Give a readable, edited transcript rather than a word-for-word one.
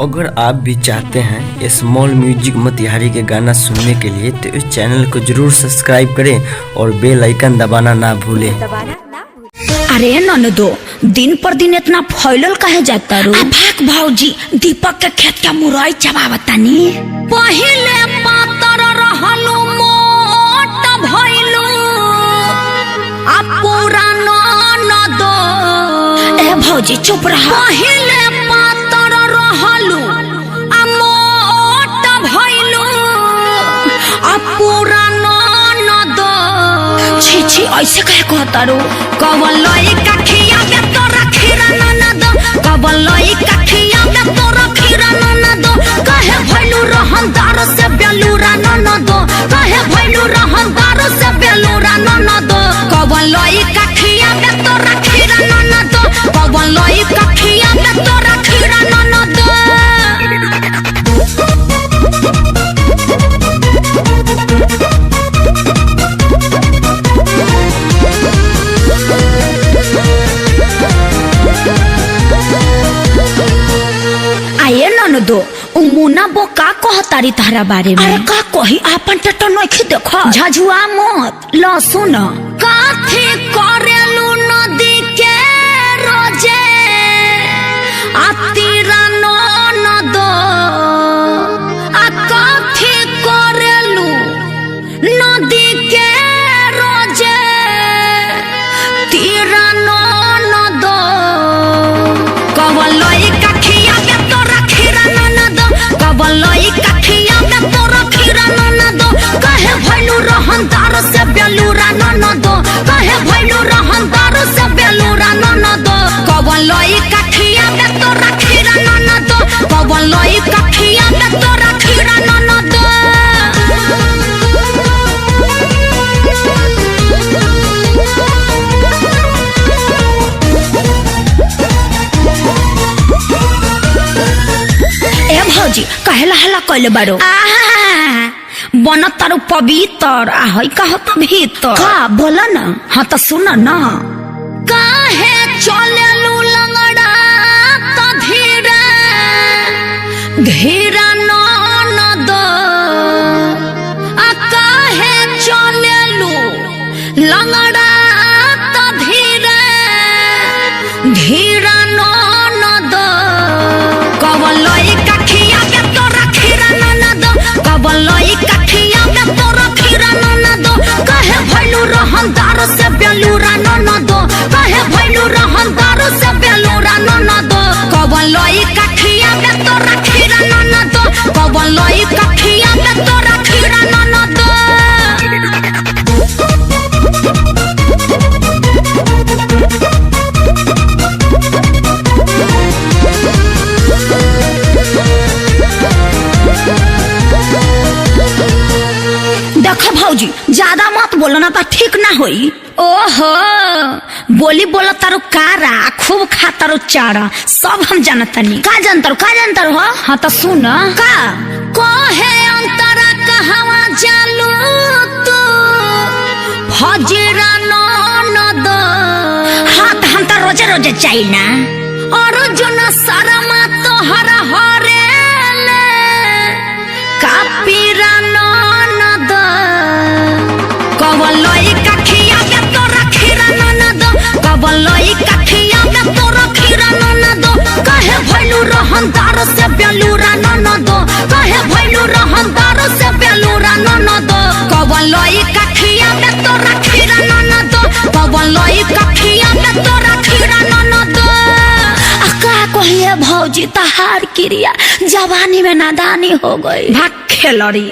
अगर आप भी चाहते हैं स्मॉल म्यूजिक मोतिहारी के गाना सुनने के लिए तो इस चैनल को जरूर सब्सक्राइब करें और बेल आइकन दबाना ना भूलें। अरे ननदो, दिन पर दिन इतना फैलल काहे जाता रो? भाग भौजी, दीपक के खेत के मुरई चबावतानी। पहिले पातर रहलू मोट भइलू आ पूरा ननदो। ए भौजी चुप रह। पहिले पातर रहलू आ मोट भइलू आ पूरा ननदो। छी छी, ऐसे काहे कहता रो? कवलई काठिया में तोरा खीरा ननदो, कवलई काठिया में तोरा खीरा ननदो। कहे भइलू रहनदार से बेलूरा ननदो, कहे भइलू रहनदार से बेलूरा ननदो। कवलई काठिया में तोरा खीरा ननदो, कवलई काठिया में तोरा खीरा ननदो। आये ननदो, मुना बो का कहतारी तारा बारे में? अरे का कही, आपन टटो नइखे देखो। झझुआ मत ल सुन। काथी करेलू नदी के रोजे आ तीरा ननदो। आ काथी करेलू नदी के रोजे तीरा ननदो। कवलई काठिया में तोरा खीरा ननदो, कवलई काठिया में तोरा खीरा ननदो। कहे भइलू रहनदार से बेलूरा ननदो, कहे भइलू रहनदार से बेलूरा ननदो। कवलई काठिया में तोरा खीरा ननदो, कवलई काठिया में तोरा खीरा ननदो। ए भौजी, कहेला हला कइले बारो? बन तारू पवित्र आ हई कहत भीतर। का बोला ना? हाँ तो सुन ना। काहे चलेलू लंगड़ा त धीरे धीरे ननदो। आ काहे चलेलू लंगड़ा त धीरे धीरे ननदो। कवलई काठिया में तोरा खीरा ननदो, कवलई काठिया में तोरा खीरा ननदो। कहे भइलू रहनदार से बेलूरा ननदो, कहे भइलू रहनदार से बेलूरा ननदो। कवलई काठिया में तोरा खीरा ननदो, कवलई काठिया में तोरा खीरा ननदो। देखो भौजी, ज्यादा मत बोलो ना तो ठीक ना होई। ओहो, बोली बोला तारो कारा, खूब खा तारो चारा, सब हम जानतानी। का जानतारो, का जानतारो हो? हाँ तो सुन। का कहे अंतरा कहवा जालू तू फजीरा ननदो। हाँ तो हम तो रोजे रोजे चाहिए ना। अर्जुन शर्मा तोहरा हरेले कापीरा ननदो। कवलई काठिया में तोरा खीरा ननदो, कवलई काठिया में तोरा खीरा ननदो। कहे भइलू रहनदार से बेलूरा ननदो, कहे भइलू रहनदार से बेलूरा ननदो। कवलई काठिया में तोरा खीरा ननदो, कवलई काठिया में तोरा खीरा ननदो। का कहिए भौजी, तहार क्रिया जवानी में नादानी हो गई। भाग खेलरी।